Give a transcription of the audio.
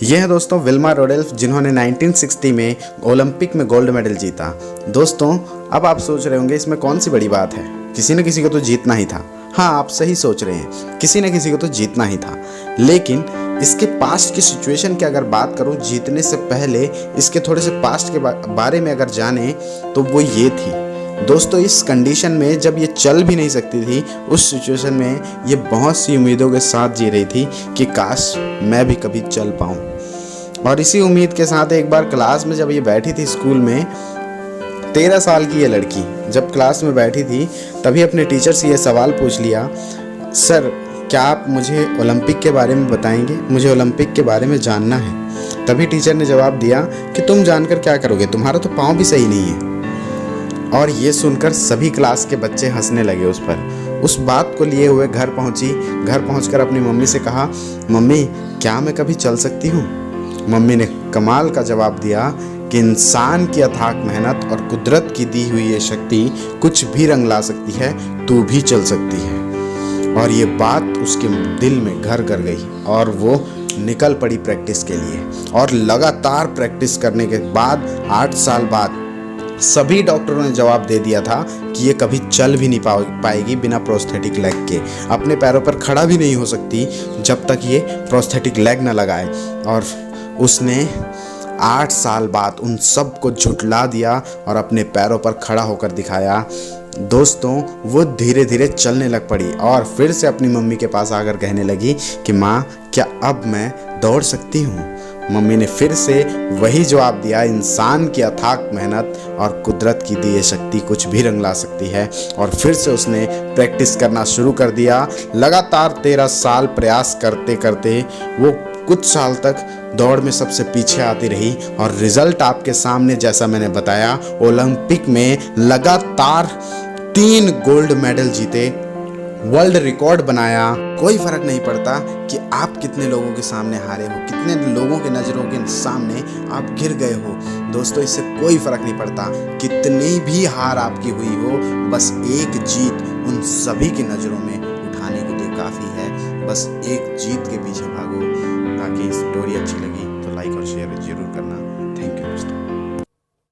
ये हैं दोस्तों विल्मा रोडेल्फ, जिन्होंने 1960 में ओलंपिक में गोल्ड मेडल जीता। दोस्तों अब आप सोच रहे होंगे इसमें कौन सी बड़ी बात है, किसी न किसी को तो जीतना ही था। हाँ, आप सही सोच रहे हैं, किसी न किसी को तो जीतना ही था। लेकिन इसके पास्ट की सिचुएशन की अगर बात करूं, जीतने से पहले इसके थोड़े से पास्ट के बारे में अगर जाने तो वो ये थी। दोस्तों इस कंडीशन में जब ये चल भी नहीं सकती थी, उस सिचुएशन में ये बहुत सी उम्मीदों के साथ जी रही थी कि काश मैं भी कभी चल पाऊँ। और इसी उम्मीद के साथ एक बार क्लास में जब ये बैठी थी स्कूल में, 13 साल की ये लड़की जब क्लास में बैठी थी तभी अपने टीचर से ये सवाल पूछ लिया, सर क्या आप मुझे ओलंपिक के बारे में बताएंगे, मुझे ओलंपिक के बारे में जानना है। तभी टीचर ने जवाब दिया कि तुम जानकर क्या करोगे, तुम्हारा तो पाँव भी सही नहीं है। और ये सुनकर सभी क्लास के बच्चे हंसने लगे उस पर। उस बात को लिए हुए घर पहुंची। घर पहुंचकर अपनी मम्मी से कहा, मम्मी क्या मैं कभी चल सकती हूँ। मम्मी ने कमाल का जवाब दिया कि इंसान की अथाक मेहनत और कुदरत की दी हुई ये शक्ति कुछ भी रंग ला सकती है, तू भी चल सकती है। और ये बात उसके दिल में घर कर गई और वो निकल पड़ी प्रैक्टिस के लिए। और लगातार प्रैक्टिस करने के बाद 8 साल बाद सभी डॉक्टरों ने जवाब दे दिया था कि ये कभी चल भी नहीं पाएगी बिना प्रोस्थेटिक लेग के, अपने पैरों पर खड़ा भी नहीं हो सकती जब तक ये प्रोस्थेटिक लेग ना लगाए। और उसने 8 साल बाद उन सब को झुठला दिया और अपने पैरों पर खड़ा होकर दिखाया। दोस्तों वो धीरे धीरे चलने लग पड़ी और फिर से अपनी मम्मी के पास आकर कहने लगी कि माँ क्या अब मैं दौड़ सकती हूँ। मम्मी ने फिर से वही जवाब दिया, इंसान की अथाक मेहनत और कुदरत की दी शक्ति कुछ भी रंग ला सकती है। और फिर से उसने प्रैक्टिस करना शुरू कर दिया। लगातार 13 साल प्रयास करते करते वो कुछ साल तक दौड़ में सबसे पीछे आती रही और रिजल्ट आपके सामने, जैसा मैंने बताया, ओलंपिक में लगातार 3 गोल्ड मेडल जीते, वर्ल्ड रिकॉर्ड बनाया। कोई फर्क नहीं पड़ता कि आप कितने लोगों के सामने हारे हो, कितने लोगों के नज़रों के सामने आप गिर गए हो। दोस्तों इससे कोई फर्क नहीं पड़ता, कितनी भी हार आपकी हुई हो, बस एक जीत उन सभी की नज़रों में उठाने के लिए काफ़ी है। बस एक जीत के पीछे भागो। ताकि स्टोरी अच्छी लगी तो लाइक और शेयर जरूर करना।